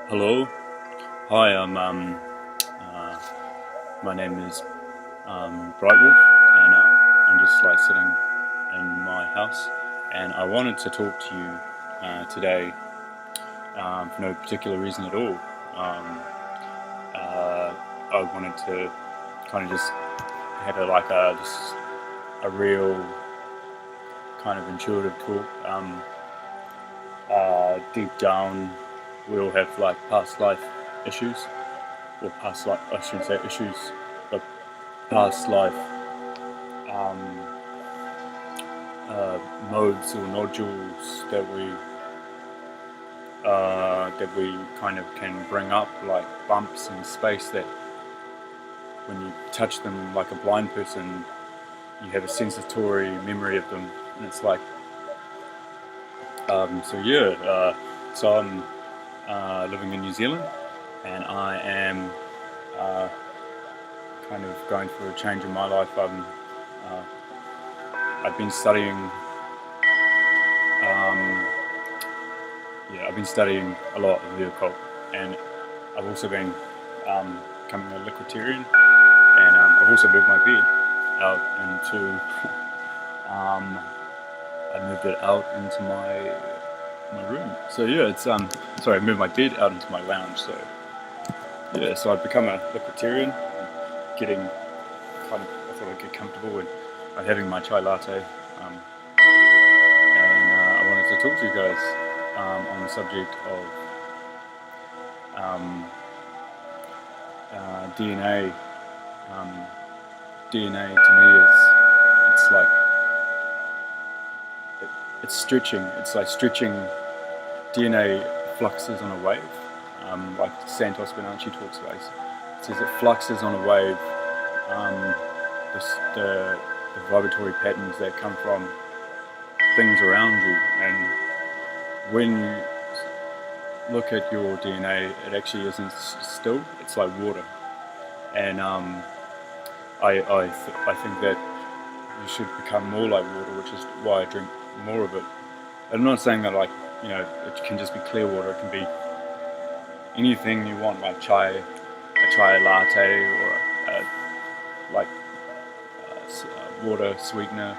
Hello, hi. My name is briiiiiwolf, and I'm just like sitting in my house, and I wanted to talk to you today for no particular reason at all. I wanted to kind of just have just a real kind of intuitive talk. Deep down, we all have like past life issues, or past life, I shouldn't say issues, but past life um, modes or nodules that we kind of can bring up, like bumps in space that when you touch them like a blind person, you have a sensatory memory of them, and it's like so I'm living in New Zealand, and I am kind of going through a change in my life. I've been studying I've been studying a lot of the occult, and I've also been becoming a liquiditarian, and I've also moved my bed out into I moved it out into my room. So yeah, it's sorry, I moved my bed out into my lounge. So yeah, so I've become a liquiditarian, getting kind of, I thought I'd get comfortable, and I'm having my chai latte, and I wanted to talk to you guys on the subject of DNA. DNA to me is, it's like it's stretching. It's like stretching. DNA fluxes on a wave, like Santos Bonacci talks about. It says it fluxes on a wave. The vibratory patterns that come from things around you, and when you look at your DNA, it actually isn't still. It's like water, and I think that you should become more like water, which is why I drink more of it. I'm not saying that it can just be clear water. It can be anything you want, like a chai latte, or water sweetener,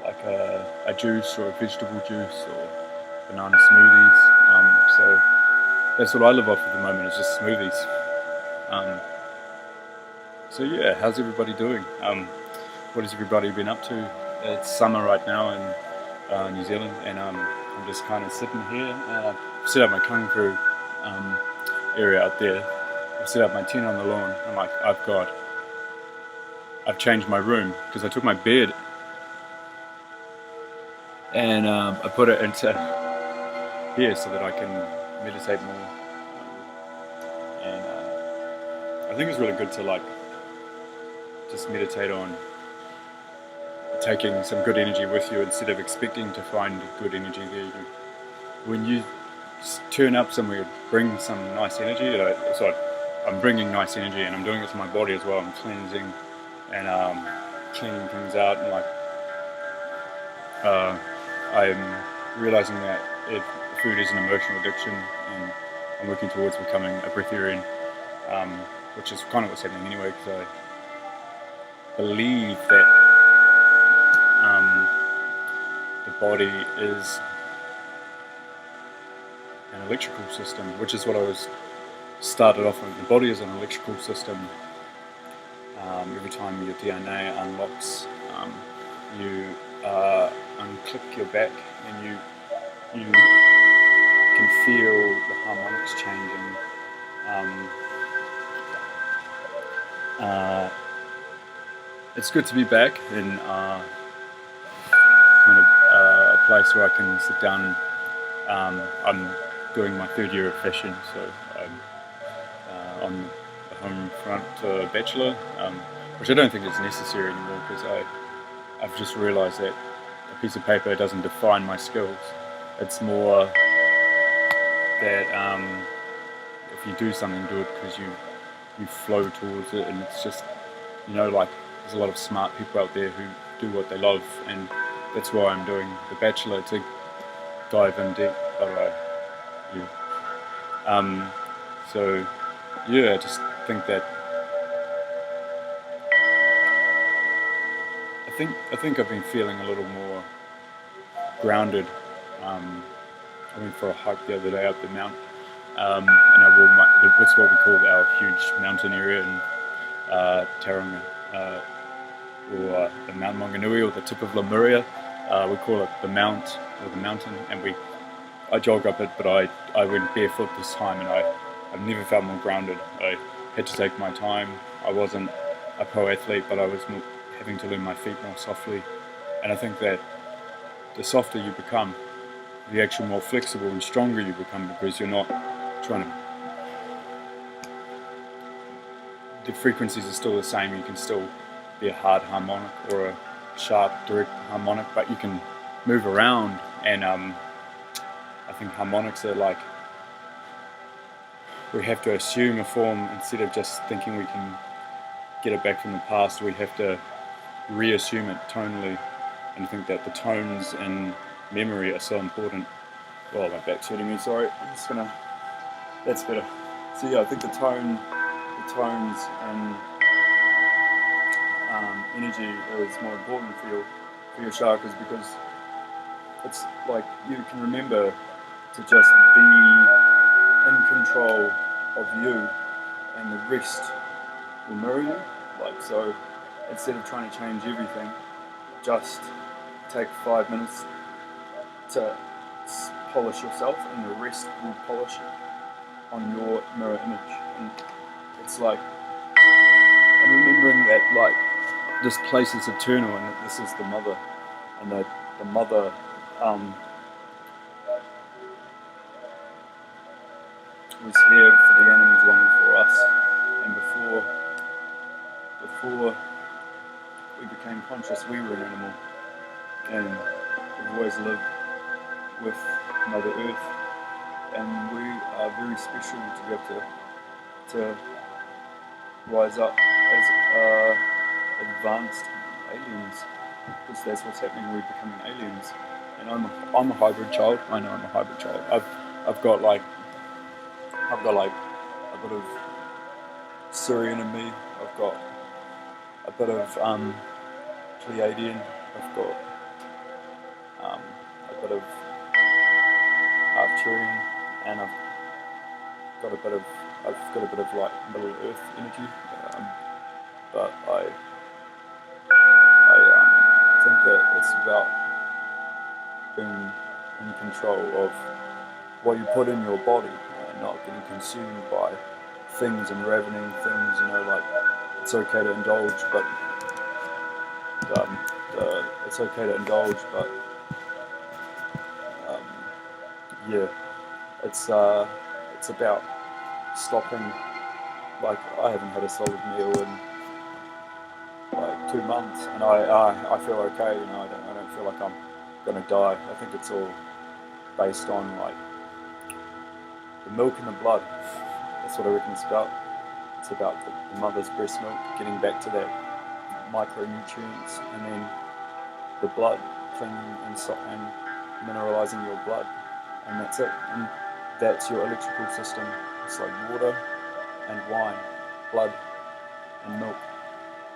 like a juice or a vegetable juice or banana smoothies. So that's what I live off at the moment, is just smoothies. So yeah, how's everybody doing? What has everybody been up to? It's summer right now in New Zealand, and I'm just kind of sitting here. Set up my kung fu area out there. I've set up my tent on the lawn, and I've changed my room because I took my bed and I put it into here so that I can meditate more. And I think it's really good to just meditate on taking some good energy with you instead of expecting to find good energy there. When you turn up somewhere, bring some nice energy. So I'm bringing nice energy, and I'm doing it to my body as well. I'm cleansing and cleaning things out, and I'm realizing that food is an emotional addiction, and I'm working towards becoming a breatharian, which is kind of what's happening anyway, because I believe that the body is an electrical system, which is what I was started off with. The body is an electrical system. Every time your DNA unlocks, you unclip your back, and you can feel the harmonics changing. It's good to be back in a place where I can sit down. I'm doing my third year of fashion, so I'm on the home front bachelor, which I don't think is necessary anymore, because I've just realised that a piece of paper doesn't define my skills. It's more that if you do something, do it because you flow towards it, and it's just, there's a lot of smart people out there who do what they love, and that's why I'm doing the bachelor, to dive in deep. By the way, So yeah, I just think that I think I've been feeling a little more grounded. I went for a hike the other day up the mount, and what's what we call our huge mountain area in Tauranga, or the Mount Maunganui, or the tip of Lemuria. We call it the Mount, or the mountain, and I jog up it, but I went barefoot this time, and I've never felt more grounded. I had to take my time. I wasn't a pro athlete, but I was having to learn my feet more softly, and I think that the softer you become, the actual more flexible and stronger you become, because you're not trying to. The frequencies are still the same. You can still be a hard harmonic or a sharp, direct harmonic, but you can move around. And I think harmonics are like, we have to assume a form instead of just thinking we can get it back from the past. We have to reassume it tonally, and I think that the tones and memory are so important. Oh, my back's hurting me, sorry. I'm just gonna, that's better. So yeah, I think the tones and energy is more important for your chakras, because it's like you can remember to just be in control of you, and the rest will mirror you. Like, so instead of trying to change everything, just take 5 minutes to polish yourself, and the rest will polish it on your mirror image. And it's like, and remembering that like this place is eternal, and that this is the mother, and that the mother was here for the animals long before us, and before we became conscious, we were an animal, and we've always lived with Mother Earth, and we are very special to be able to rise up as advanced aliens, because that's what's happening. We're becoming aliens, and I'm a hybrid child. I know I'm a hybrid child. I've got like a bit of Syrian in me. I've got a bit of Pleiadian. I've got a bit of Arcturian, and I've got a bit of like Middle Earth energy. But I think that it's about being in control of what you put in your body, and not getting consumed by things and ravening things. You know, like it's okay to indulge, but yeah, it's about stopping. Like, I haven't had a solid meal in like 2 months, and I feel okay. You know, I don't feel like I'm gonna die. I think it's all based on like the milk and the blood. That's what I reckon it's about. It's about the mother's breast milk, getting back to that micronutrients, and then the blood, cleaning and mineralizing your blood, and that's it. And that's your electrical system. It's like water and wine, blood and milk.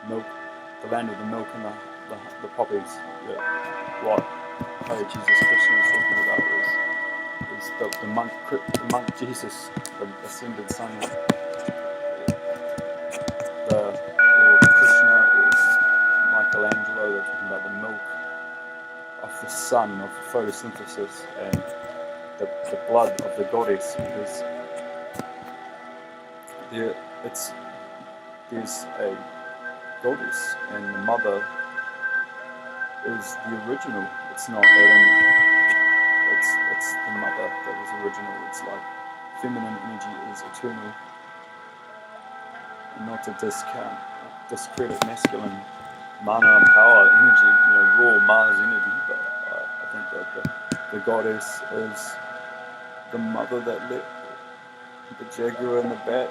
Milk, the land of the milk and the poppies. What Jesus Krishna was talking about is the monk Jesus, the ascended son of or Krishna or Michelangelo. They're talking about the milk of the sun, of photosynthesis, and the blood of the goddess, because there's a goddess, and the mother is the original. It's not Adam. It's the mother that is original. It's like feminine energy is eternal, and not to discredit masculine mana and power energy, you know, raw Mars energy. But I think that the goddess is the mother that let the jaguar and the bat,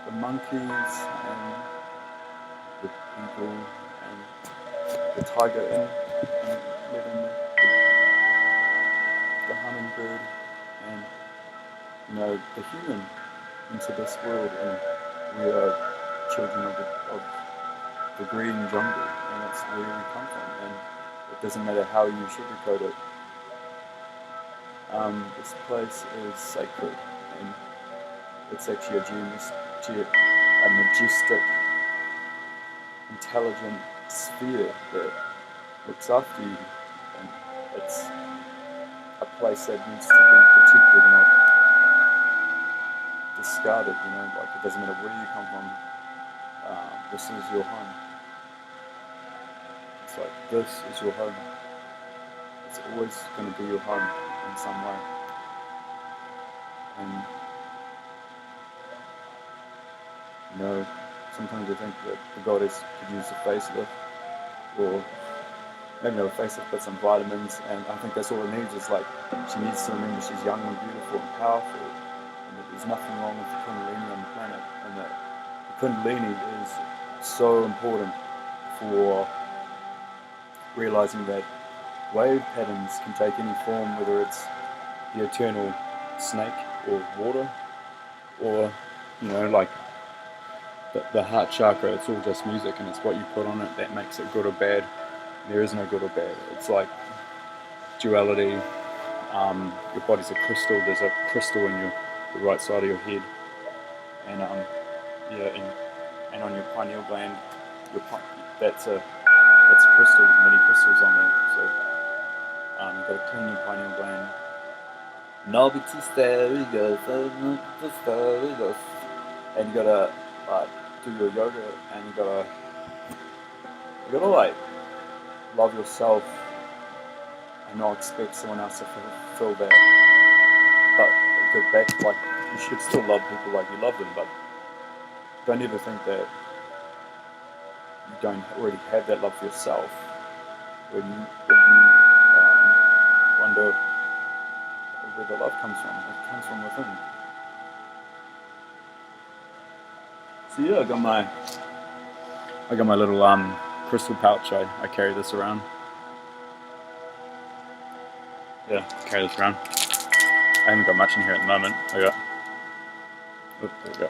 the monkeys and the people and the tiger in, and let in the hummingbird and the human into this world, and we are children of the green jungle, and that's where we come from, and it doesn't matter how you sugarcoat it. This place is sacred, and it's actually a majestic, intelligent sphere that looks after you, and it's a place that needs to be protected, not discarded. Like, it doesn't matter where you come from. This is your home. It's like, this is your home. It's always going to be your home in some way. And sometimes I think that the goddess could use a facelift, or maybe not a facelift, but some vitamins, and I think that's all it needs. Is like, she needs to remember she's young and beautiful and powerful, and that there's nothing wrong with the Kundalini on the planet, and that the Kundalini is so important for realizing that wave patterns can take any form, whether it's the eternal snake or water, or like the heart chakra. It's all just music, and it's what you put on it that makes it good or bad. There is no good or bad. It's like duality. Your body's a crystal. There's a crystal in the right side of your head, and and on your pineal gland, that's a crystal with many crystals on there. So you've got to clean your pineal gland. And you gotta do your yoga, and you gotta like love yourself and not expect someone else to fulfill that. But go back, like, you should still love people like you love them, but don't ever think that you don't already have that love for yourself. When you wonder where the love comes from, it comes from within. So yeah, I got my little crystal pouch. I carry this around. Yeah, carry this around. I haven't got much in here at the moment.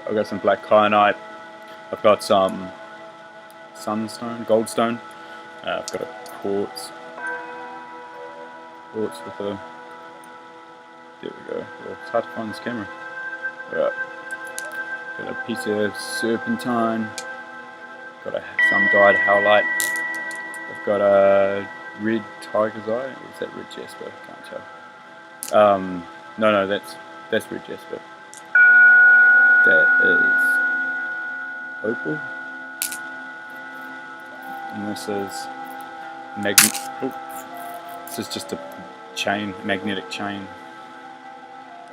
I've got some black kyanite. I've got some sunstone, goldstone. I've got a quartz with a. There we go. Well, it's hard to find this camera. Yeah. Got a piece of serpentine. Got some dyed howlite. I've got a red tiger's eye. Or is that red jasper? Can't tell. No, that's red jasper. That is opal. And this is this is just a magnetic chain,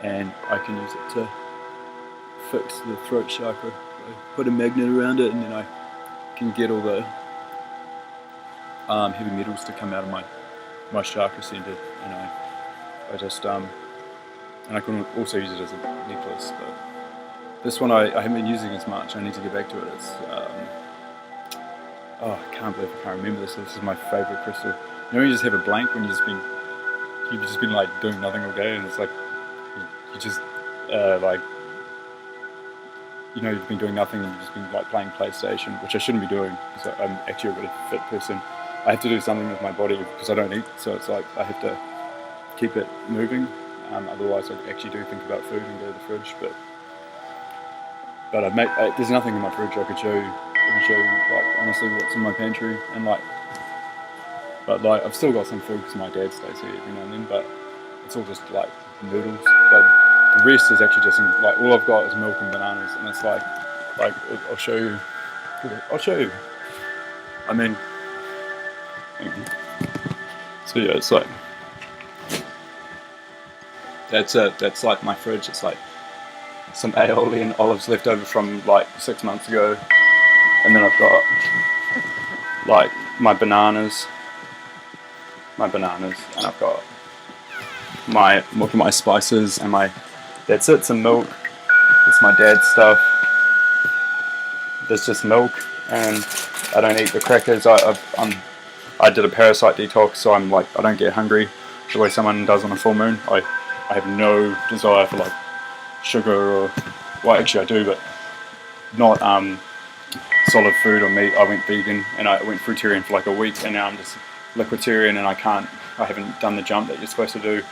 and I can use it to fix the throat chakra. I put a magnet around it, and then I can get all the heavy metals to come out of my chakra center, and I just and I can also use it as a necklace. But this one I haven't been using as much. I need to get back to it. It's I can't believe I can't remember this. This is my favorite crystal. You just have a blank when you've just been like doing nothing all day, and it's like you just like, you've been doing nothing, and you've just been like playing PlayStation, which I shouldn't be doing because I'm actually a really fit person. I have to do something with my body because I don't eat, so it's like I have to keep it moving. Otherwise, I actually do think about food and go to the fridge. But there's nothing in my fridge I could show you. I can show you, like, honestly, what's in my pantry, and but I've still got some food because my dad stays here every now and then. But it's all just like noodles. But the rest is actually just all I've got is milk and bananas, and it's like I'll show you. I mean, so yeah, it's like that's it. That's like my fridge. It's like some aioli and olives left over from like 6 months ago, and then I've got like my bananas, and I've got my spices and that's it. Some milk. It's my dad's stuff. There's just milk, and I don't eat the crackers. I did a parasite detox, so I don't get hungry the way someone does on a full moon. I have no desire for like sugar or, well actually I do, but not solid food or meat. I went vegan and I went fruitarian for like a week, and now I'm just liquiditarian, and I haven't done the jump that you're supposed to do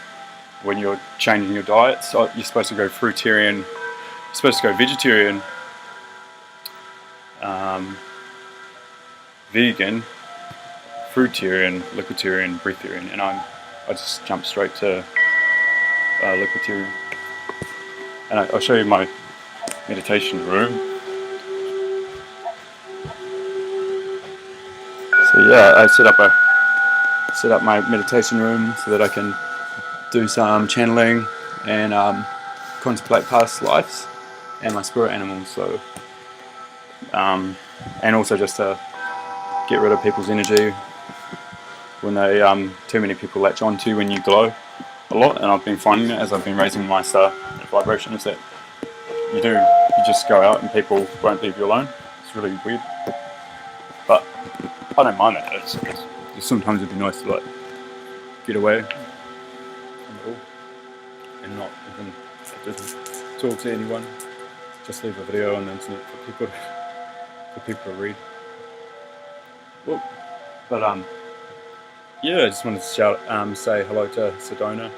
when you're changing your diet. So you're supposed to go fruitarian, you're supposed to go vegetarian, vegan, fruitarian, liquiditarian, breatharian, and I just jumped straight to liquiditarian. And I'll show you my meditation room. So yeah, I set up my meditation room so that I can do some channeling and contemplate past lives and my spirit animals. So and also just to get rid of people's energy when they too many people latch on to when you glow a lot. And I've been finding that as I've been raising my star vibration, is that you just go out and people won't leave you alone. It's really weird, but I don't mind that. It's sometimes it'd be nice to like get away from it all and not even talk to anyone. Just leave a video on the internet for people to read. Well, but yeah, I just wanted to say hello to Sedona,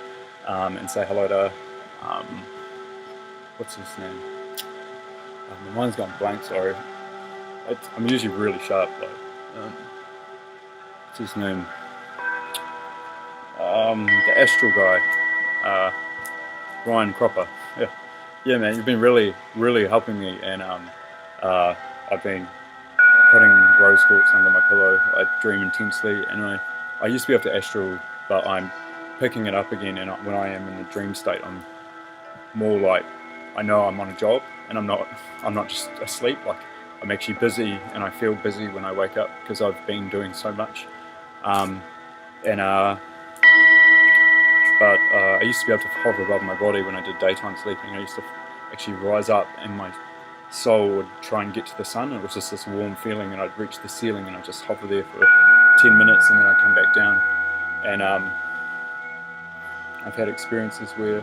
and say hello to what's his name? My mind's gone blank. Sorry. I'm usually really sharp though. What's his name? The astral guy, Ryan Cropper. Yeah, man, you've been really, really helping me, and I've been putting rose quartz under my pillow. I dream intensely, and I used to be able to astral, but I'm picking it up again. And when I am in the dream state, I'm more like I know I'm on a job, and I'm not just asleep. Like I'm actually busy, and I feel busy when I wake up because I've been doing so much. But I used to be able to hover above my body when I did daytime sleeping. I used to actually rise up, and my soul would try and get to the sun. It was just this warm feeling, and I'd reach the ceiling, and I'd just hover there for 10 minutes, and then I'd come back down. And I've had experiences where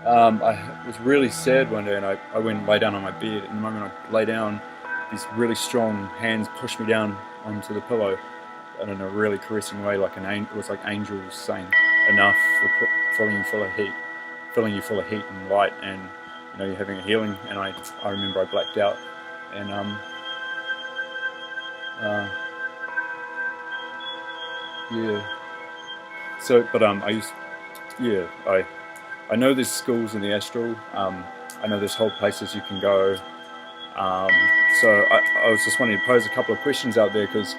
I was really sad one day, and I went and lay down on my bed, and the moment I lay down, these really strong hands pushed me down onto the pillow, and in a really caressing way, like it was like angels saying, "Enough," filling you full of heat and light, and you know you're having a healing. And I remember I blacked out, and yeah. So, but I know there's schools in the astral. I know there's whole places you can go. So I was just wanting to pose a couple of questions out there, because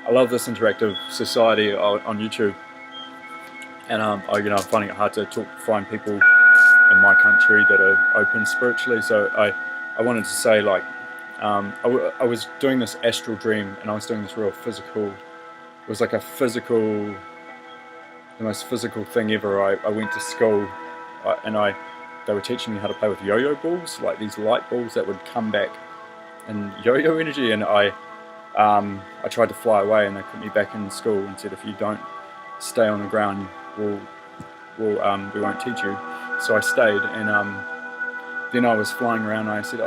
I love this interactive society on YouTube, and I'm finding it hard to find people in my country that are open spiritually. So I wanted to say, like, I was doing this astral dream, and I was doing this real physical. It was like the most physical thing ever. I went to school, and they were teaching me how to play with yo-yo balls, like these light balls that would come back in yo-yo energy, and I tried to fly away, and they put me back in school and said, if you don't stay on the ground, we won't teach you. So I stayed, and then I was flying around, and I said,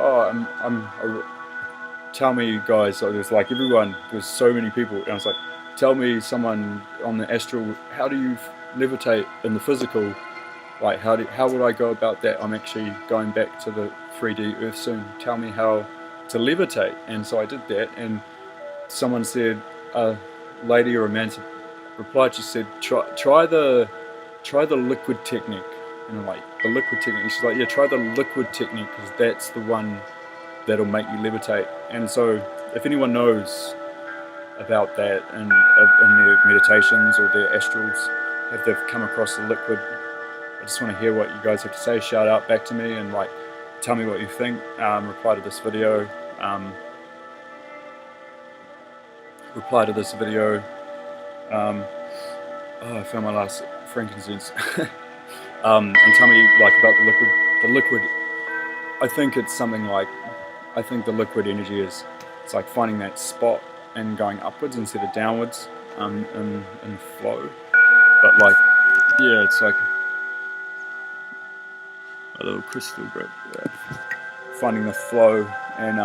tell me guys, so there's like everyone, there's so many people, and I was like, tell me someone on the astral, how do you levitate in the physical? Like how would I go about that? I'm actually going back to the 3D earth soon. Tell me how to levitate. And so I did that, and someone said, a lady or a man replied, she said, try the liquid technique. And I'm like, the liquid technique? She's like, yeah, try the liquid technique, because that's the one that'll make you levitate. And so if anyone knows about that in their meditations or their astrals, if they've come across the liquid, I just want to hear what you guys have to say. Shout out back to me, and like, tell me what you think. Reply to this video. I found my last frankincense. And tell me like about the liquid. I think it's something like, I think the liquid energy it's like finding that spot and going upwards instead of downwards, in flow. But like, yeah, it's like, a little crystal grip. Yeah. Finding the flow, and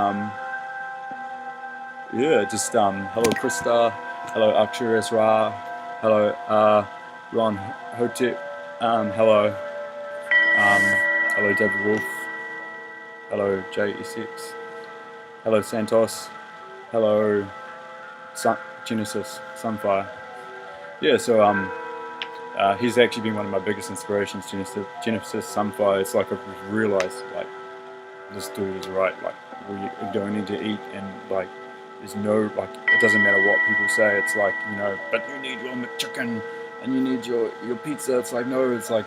yeah, just hello Krista, hello Arcturus Ra, hello Ron Hotep, hello hello David Wolf, hello JSX, hello Santos, hello Genesis Sunfire. Yeah, so he's actually been one of my biggest inspirations, Genesis Sunfire. It's like I've realized, like, this dude is right. Like, we don't need to eat, and like, there's no, like, it doesn't matter what people say. It's like, you know, but you need your McChicken and you need your pizza. It's like, no, it's like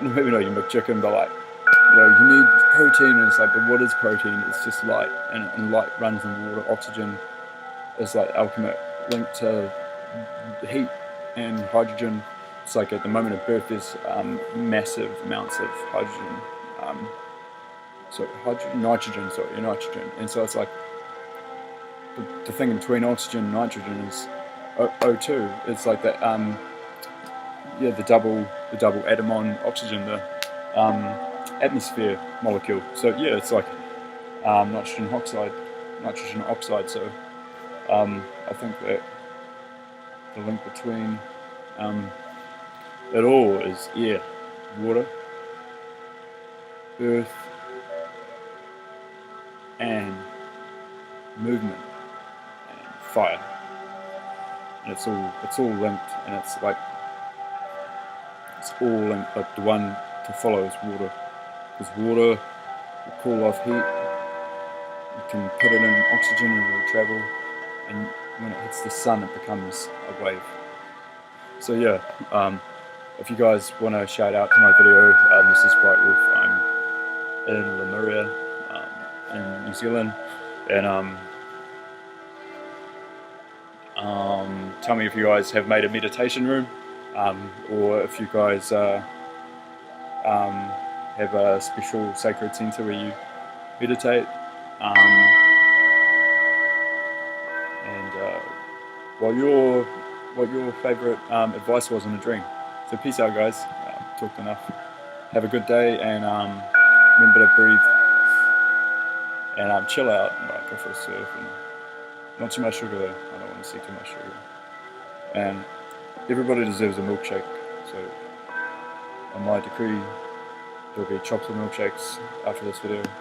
maybe not your McChicken, but like, you know, you need protein. And it's like, but what is protein? It's just light, and light runs in water. Oxygen is like ultimate link to heat, and hydrogen. It's like at the moment of birth there's massive amounts of hydrogen. Nitrogen, and so it's like the thing between oxygen and nitrogen is O2. It's like that, yeah, the double atom on oxygen, the atmosphere molecule. So yeah, it's like nitrogen oxide. So I think that the link between it all is air, water, earth, and movement, and fire, and it's all linked, and it's like it's all linked. But the one to follow is water, because water will cool off heat. You can put it in oxygen and it will travel, and when it hits the sun, it becomes a wave. So yeah, if you guys want to shout out to my video, this is briiiiight. I'm in Lemuria, in New Zealand, and tell me if you guys have made a meditation room, or if you guys have a special sacred center where you meditate, and what your favorite advice was in a dream. So peace out, guys. Talked enough. Have a good day, and remember to breathe, and chill out, and like go for a surf, and not too much sugar though. I don't want to see too much sugar. And everybody deserves a milkshake. So on my decree, there'll be chocolate milkshakes after this video.